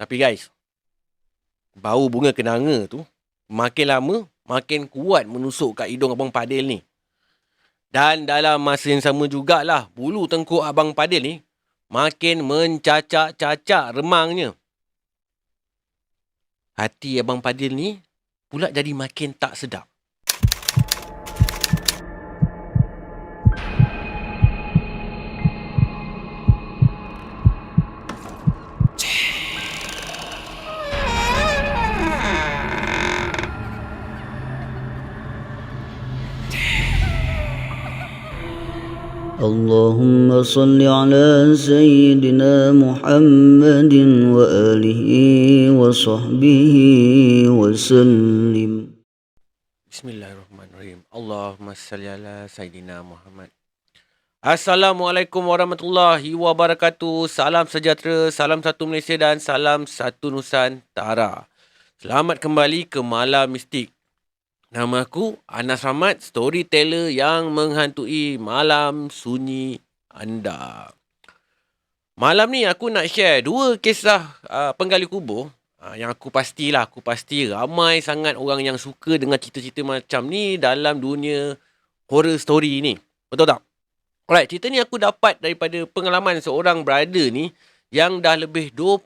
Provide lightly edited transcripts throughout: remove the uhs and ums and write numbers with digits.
Tapi guys, bau bunga kenanga tu makin lama makin kuat menusuk kat hidung Abang Padil ni. Dan dalam masa yang sama jugalah, bulu tengkuk Abang Padil ni makin mencacak-cacak remangnya. Hati Abang Padil ni pula jadi makin tak sedap. اللهم صل على سيدنا محمد وآله وصحبه وسلم. Bismillahirrahmanirrahim. Allahumma salli ala Sayyidina Muhammad. Assalamualaikum warahmatullahi wabarakatuh. Salam sejahtera, salam satu Malaysia dan salam satu Nusantara. Selamat kembali ke Malam Mistik. Nama aku Anas Rahmat, storyteller yang menghantui malam sunyi anda. Malam ni aku nak share dua kisah penggali kubur yang aku pasti ramai sangat orang yang suka dengan cerita-cerita macam ni dalam dunia horror story ni. Betul tak? Alright, cerita ni aku dapat daripada pengalaman seorang brother ni yang dah lebih 20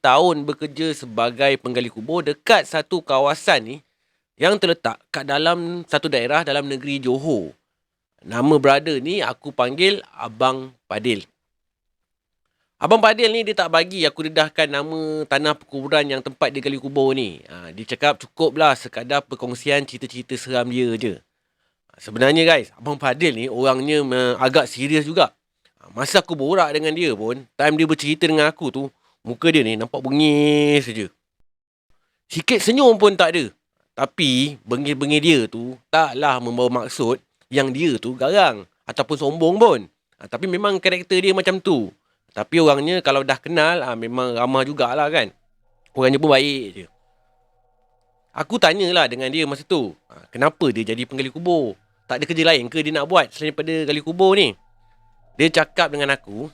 tahun bekerja sebagai penggali kubur dekat satu kawasan ni yang terletak kat dalam satu daerah dalam negeri Johor. Nama brother ni aku panggil Abang Padil. Abang Padil ni dia tak bagi aku dedahkan nama tanah perkuburan yang tempat dia gali kubur ni. Dia cakap cukuplah sekadar perkongsian cerita-cerita seram dia je. Sebenarnya guys, Abang Padil ni orangnya agak serius juga. Masa aku borak dengan dia pun, time dia bercerita dengan aku tu, muka dia ni nampak bengis saja. Sikit senyum pun tak ada. Tapi bengis-bengis dia tu taklah membawa maksud yang dia tu garang ataupun sombong pun. Tapi memang karakter dia macam tu. Tapi orangnya kalau dah kenal memang ramah jugalah kan. Orangnya pun baik je. Aku tanyalah dengan dia masa tu. Kenapa dia jadi penggali kubur? Tak ada kerja lain ke dia nak buat selain daripada gali kubur ni? Dia cakap dengan aku,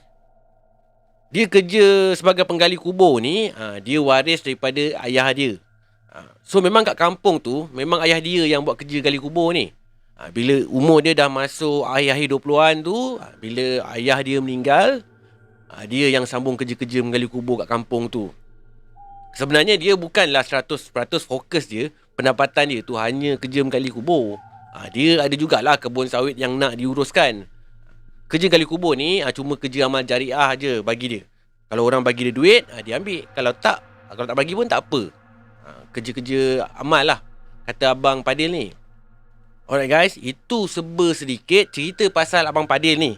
dia kerja sebagai penggali kubur ni, dia waris daripada ayah dia. So memang kat kampung tu, memang ayah dia yang buat kerja gali kubur ni. Bila umur dia dah masuk akhir-akhir 20-an tu, bila ayah dia meninggal, dia yang sambung kerja-kerja menggali kubur kat kampung tu. Sebenarnya dia bukanlah 100% fokus dia, pendapatan dia tu hanya kerja menggali kubur. Dia ada jugalah kebun sawit yang nak diuruskan. Kerja gali kubur ni cuma kerja amal jariah je bagi dia. Kalau orang bagi dia duit, dia ambil. Kalau tak bagi pun tak apa. Kerja-kerja amal lah, kata Abang Padil ni. Alright guys, itu sedikit cerita pasal Abang Padil ni.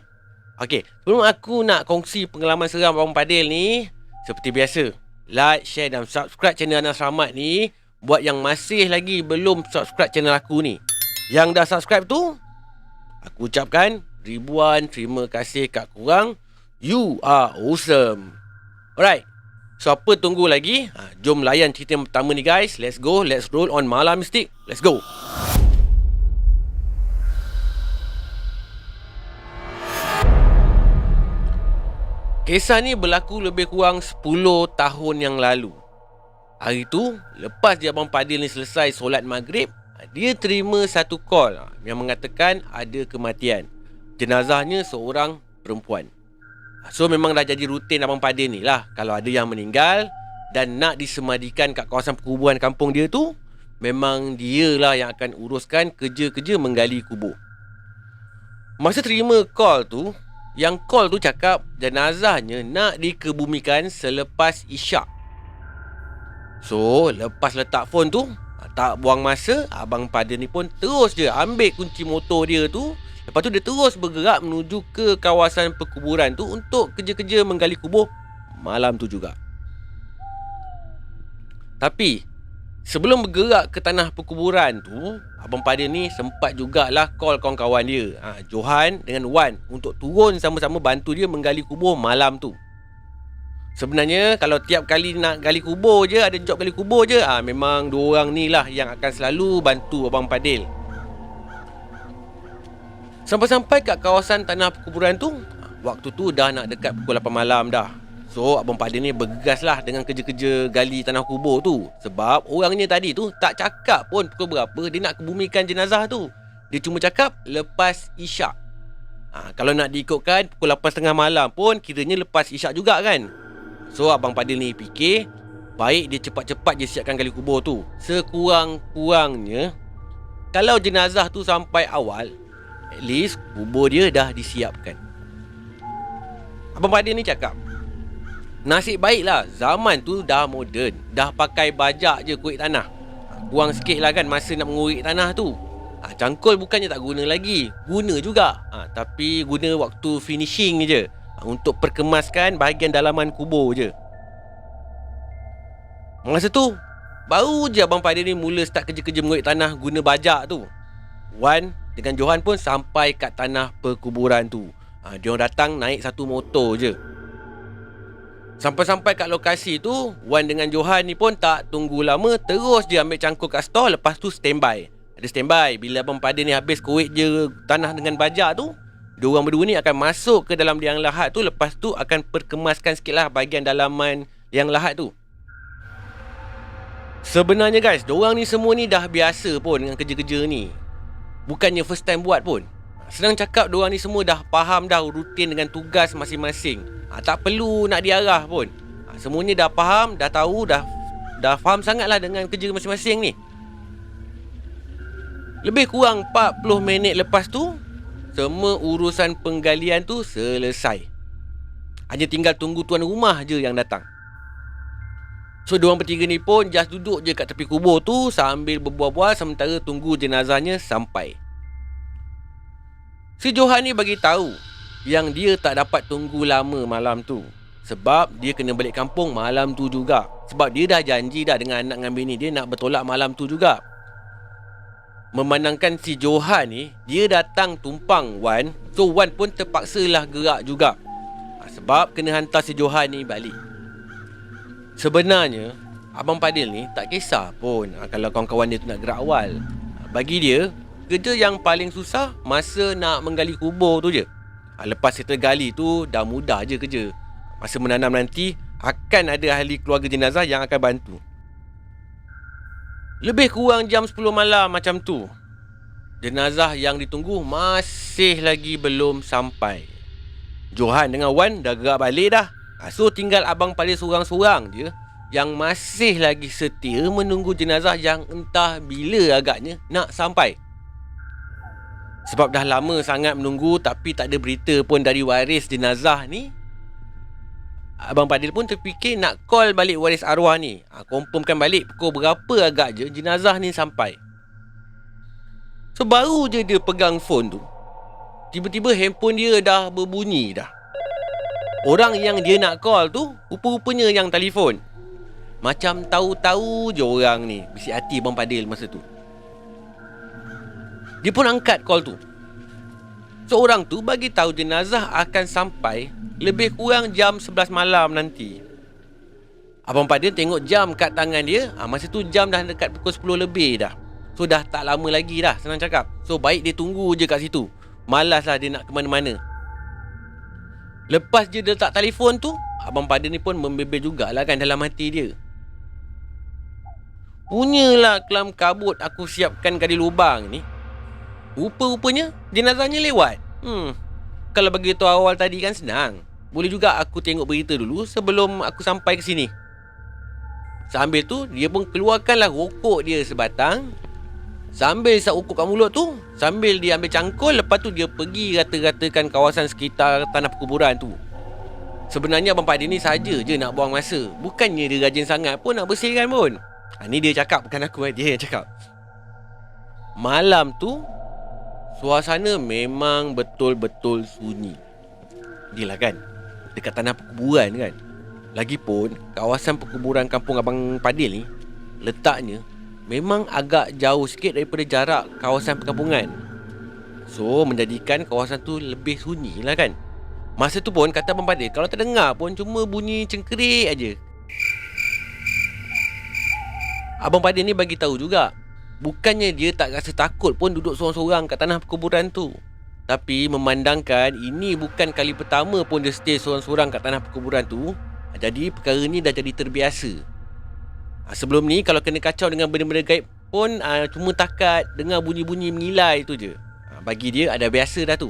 Okay, sebelum aku nak kongsi pengalaman seram Abang Padil ni, seperti biasa, like, share dan subscribe channel Anas Rahmat ni. Buat yang masih lagi belum subscribe channel aku ni, yang dah subscribe tu, aku ucapkan ribuan terima kasih kat korang. You are awesome. Alright, so apa tunggu lagi? Jom layan cerita yang pertama ni guys. Let's go, let's roll on Malam Mistik. Let's go. Kisah ni berlaku lebih kurang 10 tahun yang lalu. Hari tu, lepas je Abang Padil ni selesai solat maghrib, dia terima satu call yang mengatakan ada kematian. Jenazahnya seorang perempuan. So memang dah jadi rutin Abang Padil ni lah, kalau ada yang meninggal dan nak disemadikan kat kawasan perkuburan kampung dia tu, memang dia lah yang akan uruskan kerja-kerja menggali kubur. Masa terima call tu, yang call tu cakap jenazahnya nak dikebumikan selepas isyak. So lepas letak phone tu, tak buang masa, Abang Padil ni pun terus je ambil kunci motor dia tu. Lepas tu dia terus bergerak menuju ke kawasan perkuburan tu untuk kerja-kerja menggali kubur malam tu juga. Tapi sebelum bergerak ke tanah perkuburan tu, Abang Padil ni sempat jugalah call kawan-kawan dia, Johan dengan Wan, untuk turun sama-sama bantu dia menggali kubur malam tu. Sebenarnya kalau tiap kali nak gali kubur je, ada job gali kubur je, memang dua orang ni lah yang akan selalu bantu Abang Padil. Sampai-sampai kat kawasan tanah perkuburan tu, waktu tu dah nak dekat pukul 8 malam dah. So Abang Padil ni bergegas lah dengan kerja-kerja gali tanah kubur tu. Sebab orangnya tadi tu tak cakap pun pukul berapa dia nak kebumikan jenazah tu. Dia cuma cakap lepas isyak. Kalau nak diikutkan pukul 8.30 malam pun kiranya lepas isyak juga kan. So Abang Padil ni fikir baik dia cepat-cepat je siapkan gali kubur tu. Sekurang-kurangnya kalau jenazah tu sampai awal, at least kubur dia dah disiapkan. Abang Padil ni cakap, nasib baiklah zaman tu dah moden, dah pakai bajak je kuik tanah. Buang sikit lah kan masa nak mengurik tanah tu. Cangkul bukannya tak guna lagi, guna juga. Tapi guna waktu finishing je, untuk perkemaskan bahagian dalaman kubur je. Masa tu baru je Abang Padil ni mula start kerja-kerja mengurik tanah guna bajak tu. Wan dengan Johan pun sampai kat tanah perkuburan tu. Diorang datang naik satu motor je. Sampai-sampai kat lokasi tu, Wan dengan Johan ni pun tak tunggu lama, terus je ambil cangkul kat store. Lepas tu standby. Ada standby, bila Abang Padil ni habis kuik je tanah dengan bajak tu, diorang berdua ni akan masuk ke dalam liang lahat tu. Lepas tu akan perkemaskan sikit lah bahagian dalaman liang lahat tu. Sebenarnya guys, diorang ni semua ni dah biasa pun dengan kerja-kerja ni. Bukannya first time buat pun. Senang cakap, diorang ni semua dah faham dah rutin dengan tugas masing-masing. Tak perlu nak diarah pun. Semuanya dah faham, dah tahu, dah faham sangat lah dengan kerja masing-masing ni. Lebih kurang 40 minit lepas tu, semua urusan penggalian tu selesai. Hanya tinggal tunggu tuan rumah je yang datang. So diorang bertiga ni pun just duduk je kat tepi kubur tu sambil berbual-bual sementara tunggu jenazahnya sampai. Si Johan ni bagi tahu yang dia tak dapat tunggu lama malam tu. Sebab dia kena balik kampung malam tu juga. Sebab dia dah janji dah dengan anak dengan bini dia nak bertolak malam tu juga. Memandangkan si Johan ni, dia datang tumpang Wan. So Wan pun terpaksalah gerak juga. Sebab kena hantar si Johan ni balik. Sebenarnya Abang Padil ni tak kisah pun kalau kawan-kawan dia tu nak gerak awal. Bagi dia, kerja yang paling susah masa nak menggali kubur tu je. Lepas settle gali tu dah mudah je kerja. Masa menanam nanti akan ada ahli keluarga jenazah yang akan bantu. Lebih kurang jam 10 malam macam tu, jenazah yang ditunggu masih lagi belum sampai. Johan dengan Wan dah gerak balik dah. So tinggal Abang Padil seorang-seorang je yang masih lagi setia menunggu jenazah yang entah bila agaknya nak sampai. Sebab dah lama sangat menunggu tapi tak ada berita pun dari waris jenazah ni. Abang Padil pun terfikir nak call balik waris arwah ni, confirmkan balik pukul berapa agak je jenazah ni sampai. So baru je dia pegang phone tu, tiba-tiba handphone dia dah berbunyi dah. Orang yang dia nak call tu rupa-rupanya yang telefon. Macam tahu-tahu je orang ni. Bisik hati Abang Padil masa tu. Dia pun angkat call tu. Seorang tu bagi tahu jenazah akan sampai lebih kurang jam 11 malam nanti. Abang Padil tengok jam kat tangan dia. Masa tu jam dah dekat pukul 10 lebih dah. So dah tak lama lagi dah, senang cakap. So baik dia tunggu je kat situ. Malaslah dia nak ke mana-mana. Lepas je dia letak telefon tu, Abang Padil ni pun membebel jugalah kan dalam hati dia. Punyalah kelam kabut aku siapkan gali lubang ni. Rupa-rupanya jenazahnya lewat. Kalau bagi tahu awal tadi kan senang. Boleh juga aku tengok berita dulu sebelum aku sampai ke sini. Sambil tu dia pun keluarkanlah rokok dia sebatang. Sambil isap rokok kat mulut tu, sambil dia ambil cangkul, lepas tu dia pergi rata-ratakan kawasan sekitar tanah perkuburan tu. Sebenarnya Abang Padil ni saja je nak buang masa. Bukannya dia rajin sangat pun nak bersihkan pun. Ni dia cakap, bukan aku, dia yang cakap. Malam tu suasana memang betul-betul sunyi. Yelah kan, dekat tanah perkuburan kan. Lagipun kawasan perkuburan kampung Abang Padil ni letaknya memang agak jauh sikit daripada jarak kawasan perkampungan. So menjadikan kawasan tu lebih sunyi lah kan. Masa tu pun kata Abang Padil, kalau terdengar pun cuma bunyi cengkerik aja. Abang Padil ni bagi tahu juga, bukannya dia tak rasa takut pun duduk seorang-seorang kat tanah perkuburan tu. Tapi memandangkan ini bukan kali pertama pun dia stay seorang-seorang kat tanah perkuburan tu, Jadi perkara ni dah jadi terbiasa. Sebelum ni kalau kena kacau dengan benda-benda gaib pun cuma takat dengar bunyi-bunyi mengilai tu je. Bagi dia ada biasa dah tu.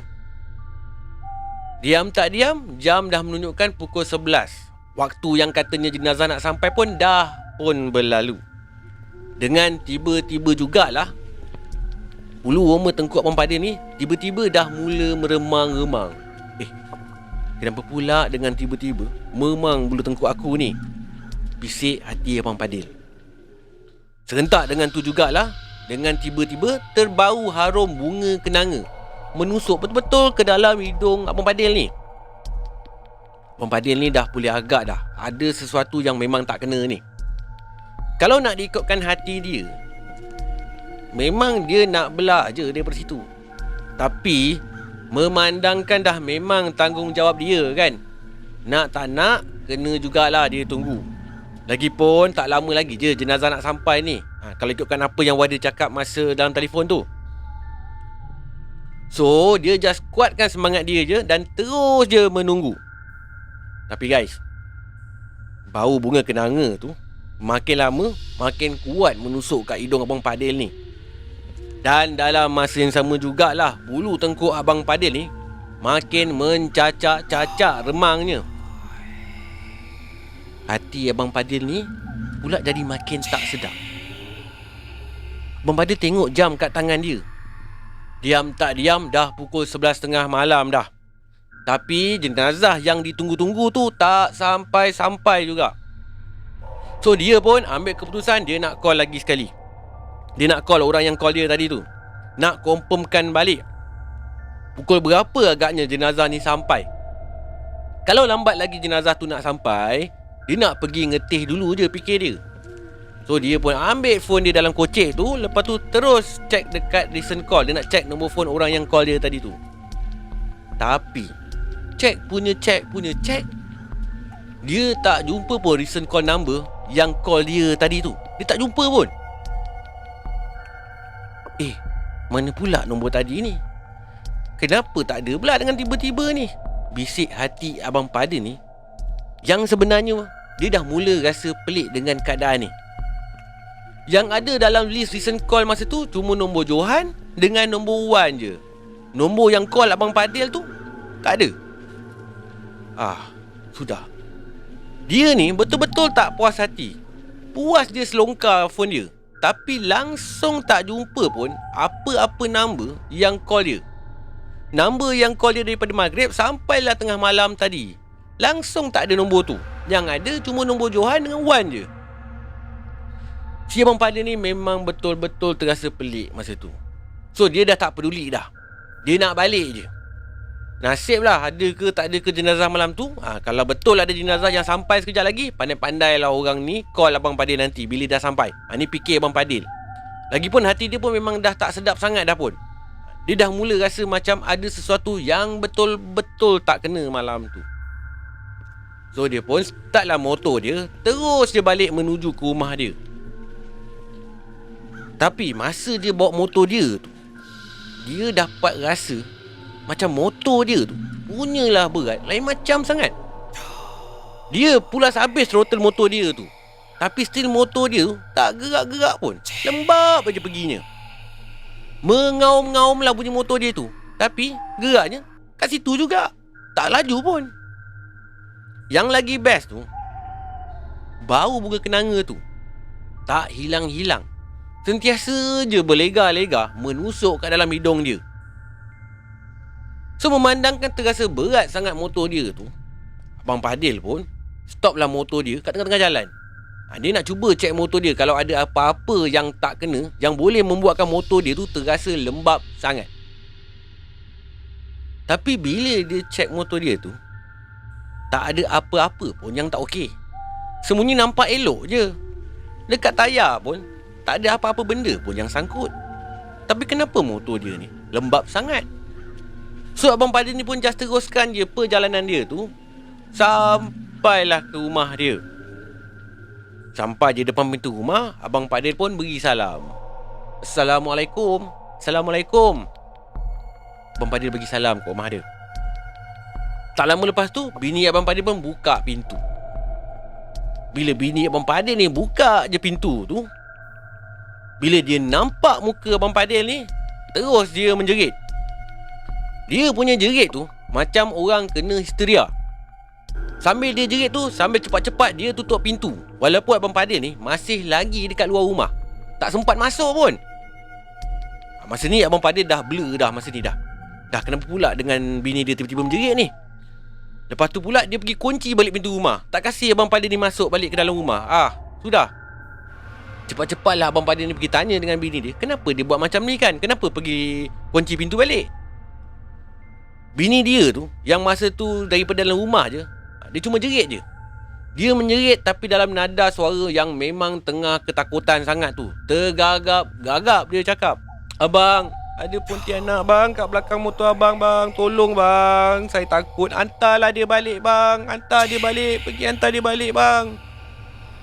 Diam tak diam, jam dah menunjukkan pukul 11. Waktu yang katanya jenazah nak sampai pun dah pun berlalu. Dengan tiba-tiba jugalah bulu roma tengkuk Abang Padil ni tiba-tiba dah mula meremang-remang. Kenapa pula dengan tiba-tiba memang bulu tengkuk aku ni? Bisik hati Abang Padil. Serentak dengan tu jugalah, dengan tiba-tiba terbau harum bunga kenanga menusuk betul-betul ke dalam hidung Abang Padil ni. Abang Padil ni dah boleh agak dah ada sesuatu yang memang tak kena ni. Kalau nak diikutkan hati dia, memang dia nak belah je daripada situ. Tapi memandangkan dah memang tanggungjawab dia kan, nak tak nak kena jugalah dia tunggu. Lagipun tak lama lagi je jenazah nak sampai ni. Kalau ikutkan apa yang Wadi cakap masa dalam telefon tu. So dia just kuatkan semangat dia je dan terus je menunggu. Tapi guys, bau bunga kenanga tu makin lama makin kuat menusuk kat hidung Abang Padil ni. Dan dalam masa yang sama jugalah bulu tengkuk Abang Padil ni makin mencacak-cacak remangnya. Hati Abang Padil ni pula jadi makin tak sedap. Abang Padil tengok jam kat tangan dia. Diam tak diam dah pukul 11.30 malam dah. Tapi jenazah yang ditunggu-tunggu tu tak sampai-sampai juga. So dia pun ambil keputusan dia nak call lagi sekali. Dia nak call orang yang call dia tadi tu, nak confirmkan balik pukul berapa agaknya jenazah ni sampai. Kalau lambat lagi jenazah tu nak sampai, dia nak pergi ngetih dulu je fikir dia. So dia pun ambil phone dia dalam kocek tu, lepas tu terus check dekat recent call. Dia nak check nombor phone orang yang call dia tadi tu. Tapi check, dia tak jumpa pun recent call number yang call dia tadi tu. Dia tak jumpa pun. Mana pula nombor tadi ni? Kenapa tak ada pula dengan tiba-tiba ni? Bisik hati Abang Padil ni, yang sebenarnya dia dah mula rasa pelik dengan keadaan ni. Yang ada dalam list recent call masa tu cuma nombor Johan dengan nombor Wan je. Nombor yang call Abang Padil tu tak ada. Sudah. Dia ni betul-betul tak puas hati. Puas dia selongkar phone dia, tapi langsung tak jumpa pun apa-apa number yang call dia. Number yang call dia daripada maghrib sampailah tengah malam tadi, langsung tak ada nombor tu. Yang ada cuma nombor Johan dengan Wan je. Si Abang Padil ni memang betul-betul terasa pelik masa tu. So dia dah tak peduli dah. Dia nak balik je. Nasib lah ada ke tak ada ke jenazah malam tu. Kalau betul ada jenazah yang sampai sekejap lagi, pandai-pandai lah orang ni call Abang Padil nanti bila dah sampai. Ni fikir Abang Padil. Lagipun hati dia pun memang dah tak sedap sangat dah pun. Dia dah mula rasa macam ada sesuatu yang betul-betul tak kena malam tu. So dia pun startlah motor dia, terus dia balik menuju ke rumah dia. Tapi masa dia bawa motor dia tu, dia dapat rasa macam motor dia tu punyalah berat lain macam sangat. Dia pulas habis throttle motor dia tu, tapi still motor dia tu tak gerak-gerak pun. Lembab aja perginya. Mengaum-ngaum lah bunyi motor dia tu, tapi geraknya kat situ juga, tak laju pun. Yang lagi best tu, bau bunga kenanga tu tak hilang-hilang, sentiasa je berlega-lega menusuk kat dalam hidung dia. So memandangkan terasa berat sangat motor dia tu, Abang Padil pun stoplah motor dia kat tengah-tengah jalan. Dia nak cuba cek motor dia kalau ada apa-apa yang tak kena, yang boleh membuatkan motor dia tu terasa lembab sangat. Tapi bila dia cek motor dia tu, tak ada apa-apa pun yang tak okey. Semuanya nampak elok je. Dekat tayar pun tak ada apa-apa benda pun yang sangkut. Tapi kenapa motor dia ni lembab sangat? So Abang Padil ni pun just teruskan je perjalanan dia tu sampailah ke rumah dia. Sampai je depan pintu rumah, Abang Padil pun beri salam. Assalamualaikum. Assalamualaikum. Abang Padil bagi salam ke rumah dia. Tak lama lepas tu, bini Abang Padil pun buka pintu. Bila bini Abang Fadil ni buka je pintu tu, bila dia nampak muka Abang Fadil ni, terus dia menjerit. Dia punya jerit tu macam orang kena histeria. Sambil dia jerit tu, sambil cepat-cepat dia tutup pintu. Walaupun Abang Fadil ni masih lagi dekat luar rumah, tak sempat masuk pun. Masa ni Abang Fadil dah blur dah masa ni dah. Dah kenapa pula dengan bini dia tiba-tiba menjerit ni. Lepas tu pula dia pergi kunci balik pintu rumah. Tak kasih Abang Fadil ni masuk balik ke dalam rumah. Sudah. Cepat-cepatlah Abang Fadil ni pergi tanya dengan bini dia, kenapa dia buat macam ni kan? Kenapa pergi kunci pintu balik? Bini dia tu, yang masa tu daripada dalam rumah je, dia cuma jerit je. Dia menjerit tapi dalam nada suara yang memang tengah ketakutan sangat tu. Tergagap-gagap dia cakap, "Abang, ada pontianak bang kat belakang motor abang bang. Tolong bang, saya takut. Hantarlah dia balik bang. Hantar dia balik. Pergi hantar dia balik bang."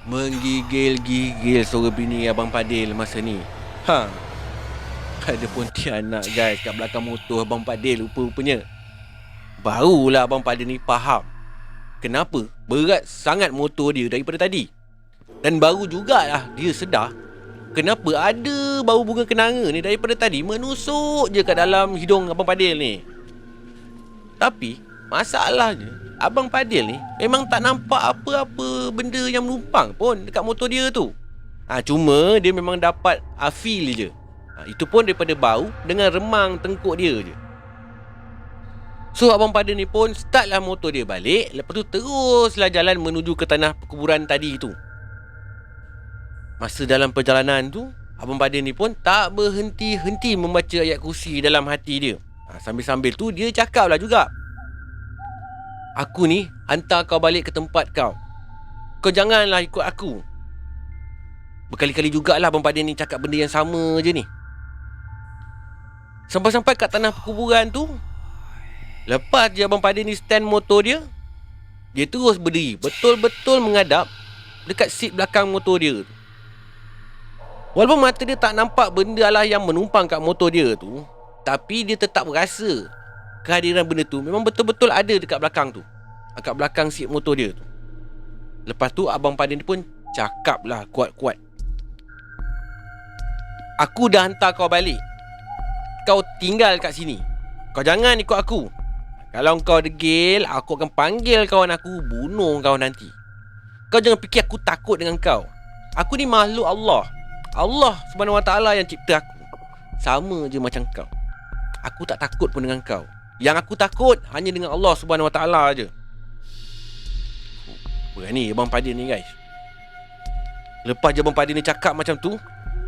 Menggigil-gigil suara bini Abang Fadil masa ni. Ada pontianak guys kat belakang motor Abang Fadil rupa-rupanya. Barulah Abang Fadil ni faham kenapa berat sangat motor dia daripada tadi. Dan baru jugalah dia sedar kenapa ada bau bunga kenanga ni daripada tadi menusuk je kat dalam hidung Abang Fadil ni. Tapi masalahnya Abang Fadil ni memang tak nampak apa-apa benda yang menumpang pun dekat motor dia tu. Cuma dia memang dapat feel je. Itu pun daripada bau dengan remang tengkuk dia je. So Abang Fadil ni pun startlah motor dia balik. Lepas tu teruslah jalan menuju ke tanah perkuburan tadi tu. Masa dalam perjalanan tu, Abang Fadil ni pun tak berhenti-henti membaca ayat kursi dalam hati dia. Sambil-sambil tu dia cakap lah juga, "Aku ni hantar kau balik ke tempat kau. Kau janganlah ikut aku." Berkali-kali jugalah Abang Fadil ni cakap benda yang sama je ni. Sampai-sampai kat tanah perkuburan tu, lepas je Abang Fadil ni stand motor dia, dia terus berdiri betul-betul menghadap dekat seat belakang motor dia tu. Walaupun mata dia tak nampak benda lah yang menumpang kat motor dia tu, tapi dia tetap rasa kehadiran benda tu memang betul-betul ada dekat belakang tu, kat belakang seat motor dia tu. Lepas tu Abang Fadil ni pun cakap lah kuat-kuat, "Aku dah hantar kau balik. Kau tinggal kat sini. Kau jangan ikut aku. Kalau kau degil, aku akan panggil kawan aku, bunuh kau nanti. Kau jangan fikir aku takut dengan kau. Aku ni makhluk Allah. Allah Subhanahu Wa Taala yang cipta aku. Sama je macam kau. Aku tak takut pun dengan kau. Yang aku takut hanya dengan Allah Subhanahu Wa Taala je." Berani Abang Fadil ni guys. Lepas je Abang Fadil ni cakap macam tu,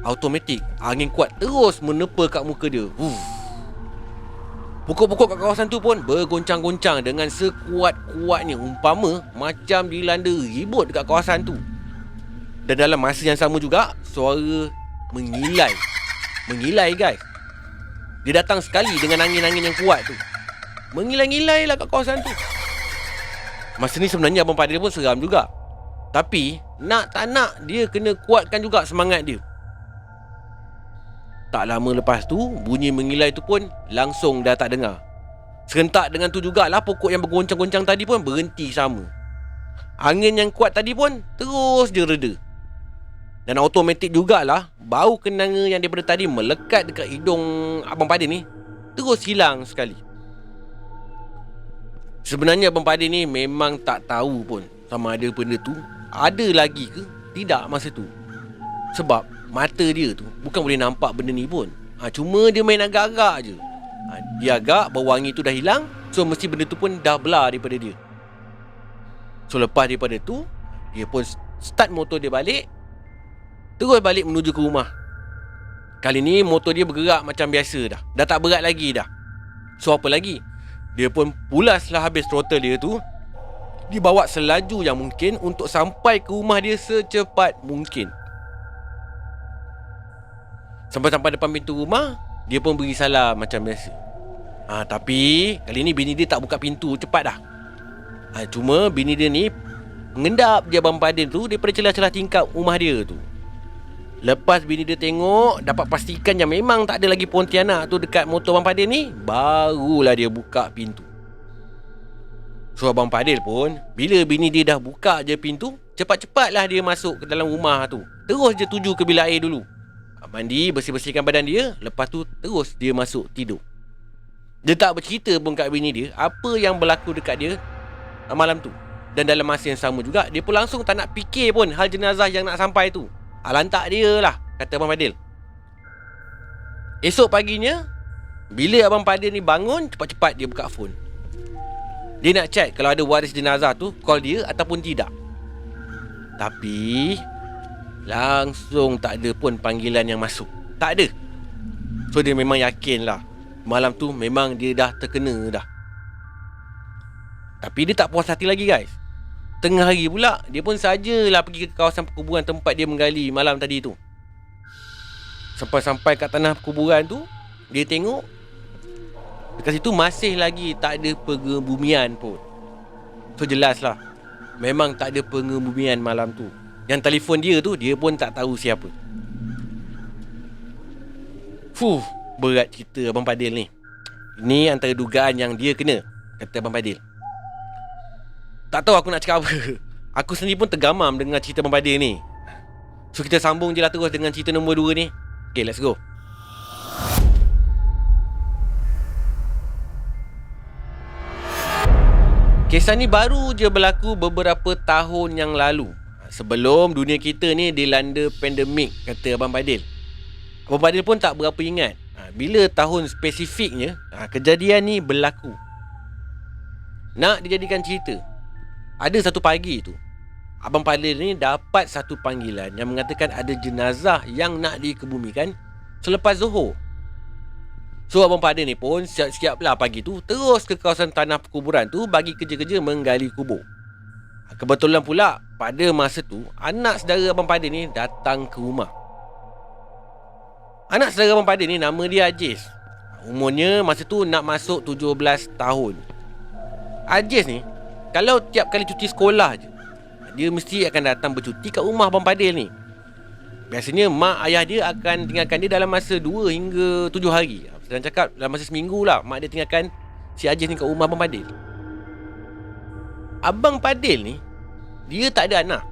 automatik angin kuat terus menepa kat muka dia. Pokok-pokok kat kawasan tu pun bergoncang-goncang dengan sekuat-kuatnya, umpama macam dilanda ribut dekat kawasan tu. Dan dalam masa yang sama juga, suara mengilai. Mengilai guys. Dia datang sekali dengan angin-angin yang kuat tu. Mengilai-ngilai lah kat kawasan tu. Masa ni sebenarnya Abang Fadil pun seram juga. Tapi nak tak nak dia kena kuatkan juga semangat dia. Tak lama lepas tu, bunyi mengilai tu pun langsung dah tak dengar. Serentak dengan tu jugalah pokok yang bergoncang-goncang tadi pun berhenti sama. Angin yang kuat tadi pun terus dia reda. Dan automatik jugalah bau kenanga yang daripada tadi melekat dekat hidung Abang Fadil ni terus hilang sekali. Sebenarnya Abang Fadil ni memang tak tahu pun sama ada benda tu ada lagi ke tidak masa tu. Sebab mata dia tu bukan boleh nampak benda ni pun. Cuma dia main agak-agak je. Dia agak bau wangi tu dah hilang. So mesti benda tu pun dah belah daripada dia. So lepas daripada tu, dia pun start motor dia balik, terus balik menuju ke rumah. Kali ni motor dia bergerak macam biasa dah. Dah tak berat lagi dah. So apa lagi, dia pun pulaslah habis throttle dia tu. Dia bawa selaju yang mungkin untuk sampai ke rumah dia secepat mungkin. Sampai-sampai depan pintu rumah, dia pun beri salam macam biasa. Tapi kali ni bini dia tak buka pintu cepat dah. Cuma bini dia ni mengendap je Abang Fadil tu daripada celah-celah tingkap rumah dia tu. Lepas bini dia tengok, dapat pastikan yang memang tak ada lagi pontianak tu dekat motor Abang Fadil ni, barulah dia buka pintu. So Abang Fadil pun, bila bini dia dah buka je pintu, cepat-cepatlah dia masuk ke dalam rumah tu. Terus je tuju ke bilik air dulu. Mandi, bersih-bersihkan badan dia. Lepas tu terus dia masuk tidur. Dia tak bercerita pun kat bini dia apa yang berlaku dekat dia malam tu. Dan dalam masa yang sama juga, dia pun langsung tak nak fikir pun hal jenazah yang nak sampai tu. Lantak dia lah, kata Abang Fadil. Esok paginya, bila Abang Fadil ni bangun, cepat-cepat dia buka phone. Dia nak check kalau ada waris jenazah tu call dia ataupun tidak. Tapi langsung tak ada pun panggilan yang masuk. Tak ada. So dia memang yakin lah malam tu memang dia dah terkena dah. Tapi dia tak puas hati lagi guys. Tengah hari pula dia pun sajalah pergi ke kawasan perkuburan tempat dia menggali malam tadi tu. Sampai-sampai kat tanah perkuburan tu, dia tengok dekat situ masih lagi tak ada pengebumian pun. So jelas lah, memang tak ada pengebumian malam tu. Yang telefon dia tu, dia pun tak tahu siapa. Berat cerita Abang Fadil ni. Ini antara dugaan yang dia kena, kata Abang Fadil. Tak tahu aku nak cakap apa. Aku sendiri pun tergamam dengan cerita Abang Fadil ni. So kita sambung je lah terus dengan cerita nombor 2 ni. Okay, let's go. Kisah ni baru je berlaku beberapa tahun yang lalu. Sebelum dunia kita ni dilanda pandemik, kata Abang Fadil. Abang Fadil pun tak berapa ingat bila tahun spesifiknya kejadian ni berlaku. Nak dijadikan cerita, ada satu pagi tu Abang Fadil ni dapat satu panggilan yang mengatakan ada jenazah yang nak dikebumikan selepas Zuhur. So Abang Fadil ni pun siap-siap lah pagi tu terus ke kawasan tanah perkuburan tu bagi kerja-kerja menggali kubur. Kebetulan pula pada masa tu anak saudara Abang Fadil ni datang ke rumah. Anak saudara Abang Fadil ni nama dia Aziz. Umurnya masa tu nak masuk 17 tahun. Aziz ni kalau tiap kali cuti sekolah je, dia mesti akan datang bercuti kat rumah Abang Fadil ni. Biasanya mak ayah dia akan tinggalkan dia dalam masa 2 hingga 7 hari. Sedang cakap dalam masa seminggu lah mak dia tinggalkan si Aziz ni kat rumah Abang Fadil. Abang Fadil ni dia tak ada anak.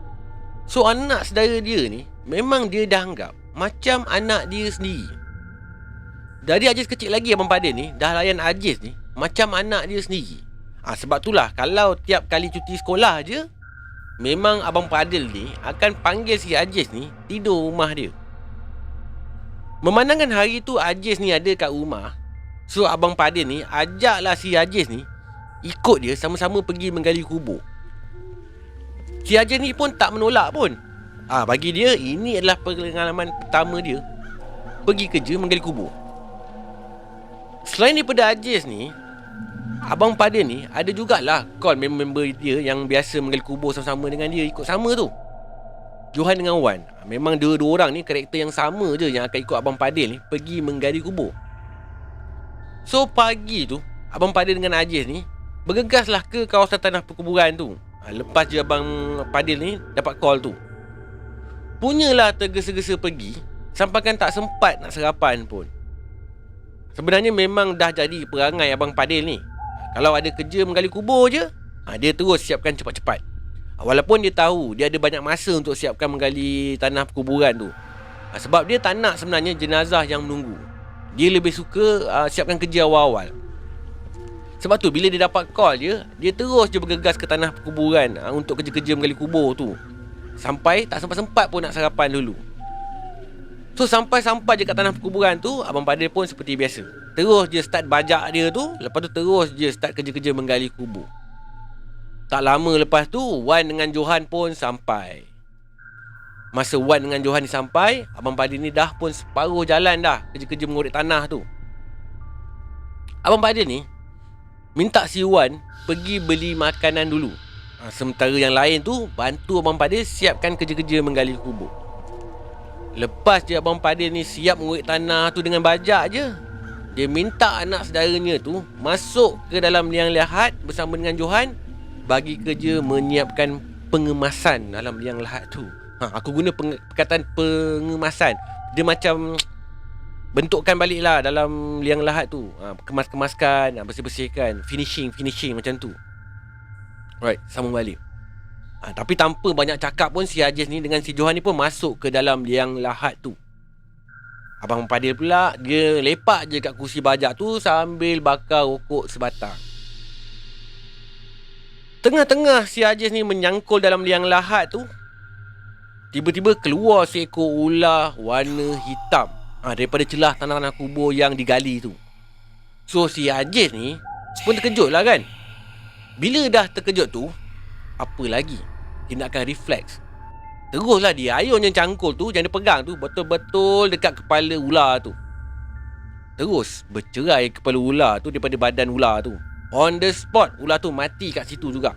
So anak saudara dia ni memang dia dah anggap macam anak dia sendiri. Dari Aziz kecil lagi Abang Fadil ni dah layan Aziz ni macam anak dia sendiri. Sebab itulah kalau tiap kali cuti sekolah je, memang Abang Fadil ni akan panggil si Aziz ni tidur rumah dia. Memandangkan hari tu Aziz ni ada kat rumah, so Abang Fadil ni ajaklah si Aziz ni ikut dia sama-sama pergi menggali kubur. Si Aziz ni pun tak menolak pun. Bagi dia ini adalah pengalaman pertama dia pergi kerja menggali kubur. Selain daripada Aziz ni, Abang Fadil ni ada jugalah call member dia yang biasa menggali kubur sama-sama dengan dia ikut sama tu, Johan dengan Wan. Memang dua-dua orang ni karakter yang sama je yang akan ikut Abang Fadil ni pergi menggali kubur. So pagi tu Abang Fadil dengan Aziz ni bergegaslah ke kawasan tanah perkuburan tu. Lepas je Abang Fadil ni dapat call tu, punyalah tergesa-gesa pergi, sampaikan tak sempat nak sarapan pun. Sebenarnya memang dah jadi perangai Abang Fadil ni, kalau ada kerja menggali kubur je, dia terus siapkan cepat-cepat. Walaupun dia tahu dia ada banyak masa untuk siapkan menggali tanah perkuburan tu. Sebab dia tak nak sebenarnya jenazah yang menunggu. Dia lebih suka siapkan kerja awal-awal. Sebab tu bila dia dapat call je, dia terus je bergegas ke tanah perkuburan untuk kerja-kerja menggali kubur tu. Sampai tak sempat-sempat pun nak sarapan dulu. So sampai je kat tanah perkuburan tu, Abang Fadil pun seperti biasa terus je start bajak dia tu. Lepas tu terus je start kerja-kerja menggali kubur. Tak lama lepas tu Wan dengan Johan pun sampai. Masa Wan dengan Johan ni sampai, Abang Fadil ni dah pun separuh jalan dah kerja-kerja mengorek tanah tu. Abang Fadil ni minta si Wan pergi beli makanan dulu. Sementara yang lain tu bantu Abang Fadil siapkan kerja-kerja menggali kubur. Lepas je Abang Fadil ni siap mengorek tanah tu dengan bajak je, dia minta anak saudaranya tu masuk ke dalam liang lahat bersama dengan Johan bagi kerja menyiapkan pengemasan dalam liang lahat tu. Aku guna perkataan pengemasan. Dia macam bentukkan balik lah dalam liang lahat tu. Kemas-kemaskan, bersih-bersihkan, finishing macam tu. Right, sambung balik. Tapi tanpa banyak cakap pun, si Ajis ni dengan si Johan ni pun masuk ke dalam liang lahat tu. Abang Padil pula, dia lepak je kat kursi bajak tu sambil bakar rokok sebatang. Tengah-tengah si Ajis ni menyangkul dalam liang lahat tu, tiba-tiba keluar seekor ular warna hitam daripada celah tanah-tanah kubur yang digali tu. So si Ajis ni pun terkejut lah kan. Bila dah terkejut tu, apa lagi? Tindakan refleks. Teruslah dia ayun yang cangkul tu, yang dia pegang tu, betul-betul dekat kepala ular tu. Terus bercerai kepala ular tu daripada badan ular tu. On the spot, ular tu mati kat situ juga.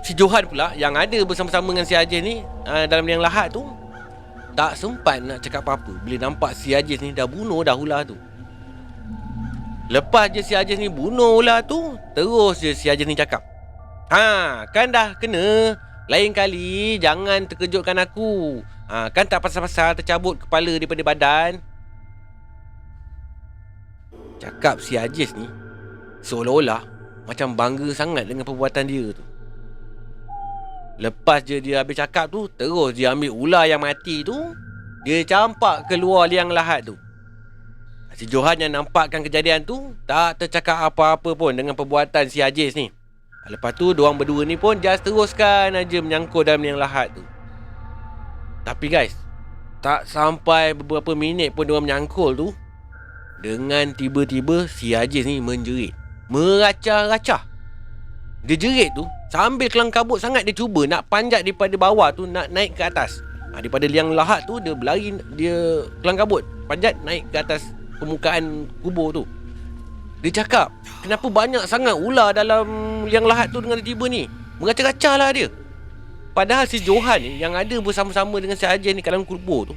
Si Johan pula yang ada bersama-sama dengan si Ajis ni dalam liang lahat tu, tak sempat nak cakap apa-apa bila nampak si Ajis ni dah bunuh dah ular tu. Lepas je si Ajis ni bunuh ular tu, terus je si Ajis ni cakap, kan dah kena. Lain kali jangan terkejutkan aku. Kan tak pasal-pasal tercabut kepala daripada badan. Cakap si Ajis ni seolah-olah macam bangga sangat dengan perbuatan dia tu. Lepas je dia habis cakap tu, terus dia ambil ular yang mati tu, dia campak keluar liang lahat tu. Si Johan yang nampakkan kejadian tu tak tercakap apa-apa pun dengan perbuatan si Ajis ni. Lepas tu diorang berdua ni pun just teruskan aja menyangkut dalam liang lahat tu. Tapi guys, tak sampai beberapa minit pun diorang menyangkul tu, dengan tiba-tiba si Ajis ni menjerit, meracah-racah. Dia jerit tu sambil kelang kabut sangat. Dia cuba nak panjat daripada bawah tu, nak naik ke atas. Daripada liang lahat tu, dia berlari, dia kelang kabut, panjat naik ke atas permukaan kubur tu. Dia cakap, kenapa banyak sangat ular dalam liang lahat tu dengan tiba ni? Meracah-racah lah dia. Padahal si Johan ni yang ada bersama-sama dengan si Ajis ni kat dalam kubur tu,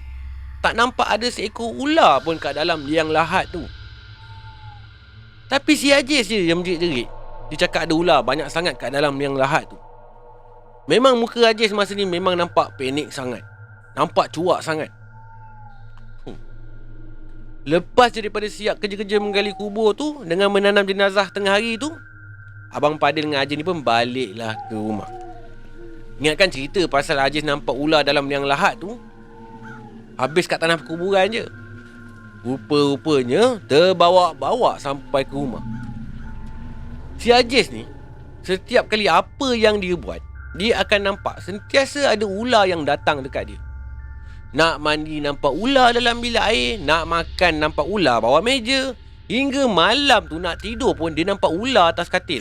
tak nampak ada seekor ular pun kat dalam liang lahat tu. Tapi si Ajis je yang menjerit-jerit. Dia cakap ada ular banyak sangat kat dalam liang lahat tu. Memang muka Ajis masa ni memang nampak panik sangat, nampak cuak sangat. Lepas je daripada siap kerja-kerja menggali kubur tu dengan menanam jenazah tengah hari tu, Abang Padil dengan Ajis ni pun baliklah ke rumah. Ingatkan cerita pasal Ajis nampak ular dalam liang lahat tu habis kat tanah perkuburan je. Rupa-rupanya terbawa-bawa sampai ke rumah. Si Ajis ni, setiap kali apa yang dia buat, dia akan nampak sentiasa ada ular yang datang dekat dia. Nak mandi nampak ular dalam bilik air, nak makan nampak ular bawah meja, hingga malam tu nak tidur pun dia nampak ular atas katil.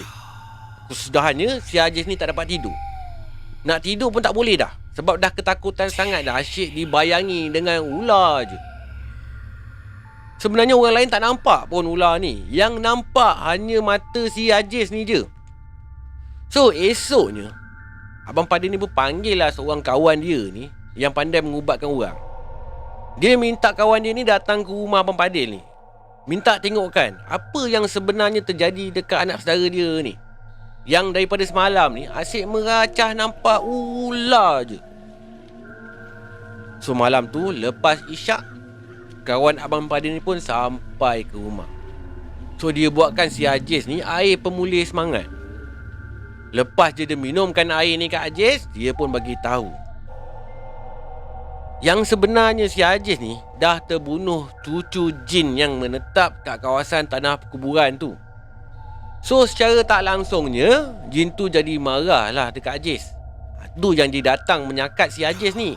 Kesudahannya si Ajis ni tak dapat tidur. Nak tidur pun tak boleh dah, sebab dah ketakutan sangat dah, asyik dibayangi dengan ular je. Sebenarnya orang lain tak nampak pun ular ni. Yang nampak hanya mata si Ajis ni je. So esoknya, Abang Padil ni pun panggil lah seorang kawan dia ni yang pandai mengubatkan orang. Dia minta kawan dia ni datang ke rumah Abang Padil ni, minta tengokkan apa yang sebenarnya terjadi dekat anak saudara dia ni, yang daripada semalam ni asyik meracah nampak ular je. So malam tu lepas isyak, kawan Abang Padil ni pun sampai ke rumah. So dia buatkan si Ajis ni air pemulih semangat. Lepas je dia minumkan air ni kat Ajis, dia pun bagi tahu yang sebenarnya si Ajis ni dah terbunuh cucu jin yang menetap kat kawasan tanah perkuburan tu. So secara tak langsungnya, jin tu jadi marah lah dekat Ajis. Tu yang dia datang menyakat si Ajis ni.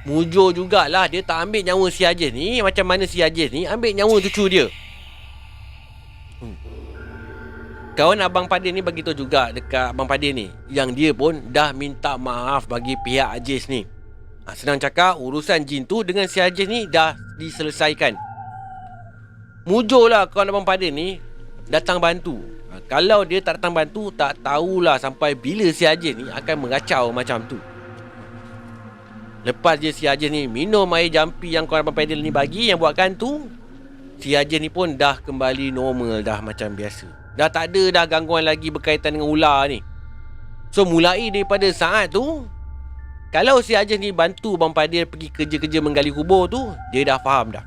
Mujur jugalah dia tak ambil nyawa si Ajis ni, macam mana si Ajis ni ambil nyawa cucu dia. Kawan Abang Padil ni bagi tahu juga dekat Abang Padil ni yang dia pun dah minta maaf bagi pihak Ajis ni. Senang cakap, urusan jin tu dengan si Ajis ni dah diselesaikan. Mujurlah kawan Abang Padil ni datang bantu. Kalau dia tak datang bantu, tak tahulah sampai bila si Ajis ni akan meracau macam tu. Lepas je si Ajis ni minum air jampi yang kawan Abang Padil ni bagi, yang buatkan tu, si Ajis ni pun dah kembali normal dah macam biasa. Dah tak ada dah gangguan lagi berkaitan dengan ular ni. So mulai daripada saat tu, kalau si Ajis ni bantu Abang Padil pergi kerja-kerja menggali kubur tu, dia dah faham dah.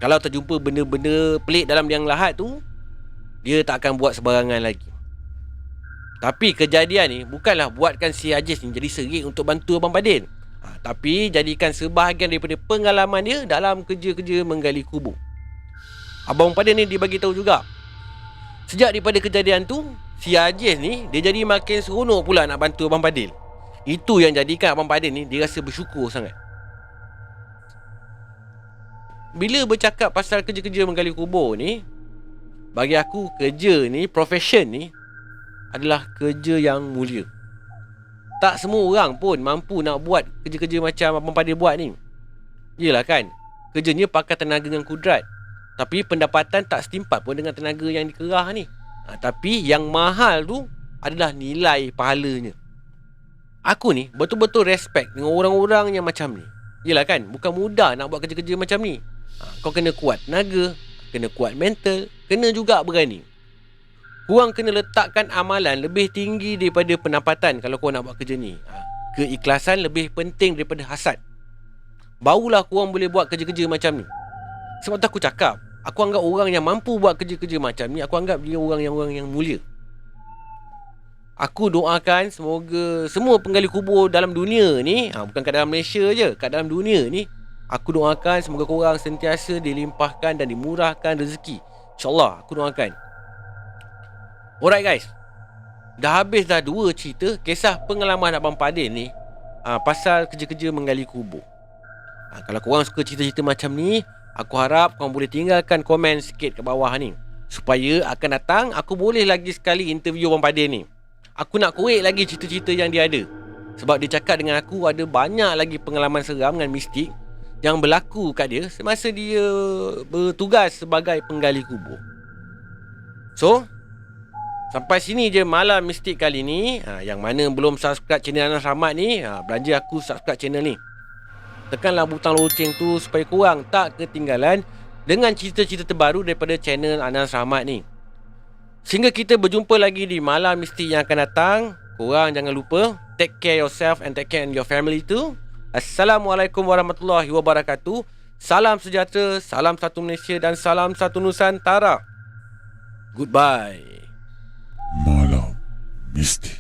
Kalau terjumpa benda-benda pelik dalam liang lahat tu, dia tak akan buat sebarangan lagi. Tapi kejadian ni bukanlah buatkan si Hajiz ni jadi serik untuk bantu Abang Padin. Tapi jadikan sebahagian daripada pengalaman dia dalam kerja-kerja menggali kubur. Abang Padin ni dibagi tahu juga, sejak daripada kejadian tu, si Hajiz ni dia jadi makin seronok pula nak bantu Abang Padin. Itu yang jadikan Abang Padin ni dia rasa bersyukur sangat. Bila bercakap pasal kerja-kerja menggali kubur ni, bagi aku kerja ni, profession ni adalah kerja yang mulia. Tak semua orang pun mampu nak buat kerja-kerja macam Abang Padin buat ni. Yelah kan, kerjanya pakai tenaga dengan kudrat, tapi pendapatan tak setimpat pun dengan tenaga yang dikerah ni. Tapi yang mahal tu adalah nilai pahalanya. Aku ni betul-betul respect dengan orang-orang yang macam ni. Yelah kan, bukan mudah nak buat kerja-kerja macam ni. Kau kena kuat tenaga, kena kuat mental, kena juga berani. Korang kena letakkan amalan lebih tinggi daripada pendapatan kalau korang nak buat kerja ni. Keikhlasan lebih penting daripada hasad. Barulah korang boleh buat kerja-kerja macam ni. Sebab tu aku cakap, aku anggap orang yang mampu buat kerja-kerja macam ni, aku anggap dia orang yang mulia. Aku doakan semoga semua penggali kubur dalam dunia ni, bukan kat dalam Malaysia je, kat dalam dunia ni, aku doakan semoga korang sentiasa dilimpahkan dan dimurahkan rezeki. InsyaAllah, aku doakan. Alright guys, dah habis dah 2 cerita kisah pengalaman Abang Padin ni pasal kerja-kerja menggali kubur. Kalau korang suka cerita-cerita macam ni, aku harap korang boleh tinggalkan komen sikit kat bawah ni, supaya akan datang aku boleh lagi sekali interview Abang Padin ni. Aku nak korek lagi cerita-cerita yang dia ada. Sebab dia cakap dengan aku ada banyak lagi pengalaman seram dan mistik yang berlaku kat dia semasa dia bertugas sebagai penggali kubur. So, sampai sini je malam mistik kali ni. Yang mana belum subscribe channel Anas Rahmat ni, belanja aku subscribe channel ni. Tekanlah butang loceng tu supaya korang tak ketinggalan dengan cerita-cerita terbaru daripada channel Anas Rahmat ni. Sehingga kita berjumpa lagi di malam mistik yang akan datang, korang jangan lupa take care yourself and take care your family too. Assalamualaikum warahmatullahi wabarakatuh. Salam sejahtera, salam satu Malaysia dan salam satu Nusantara. Goodbye. Malam Mistik.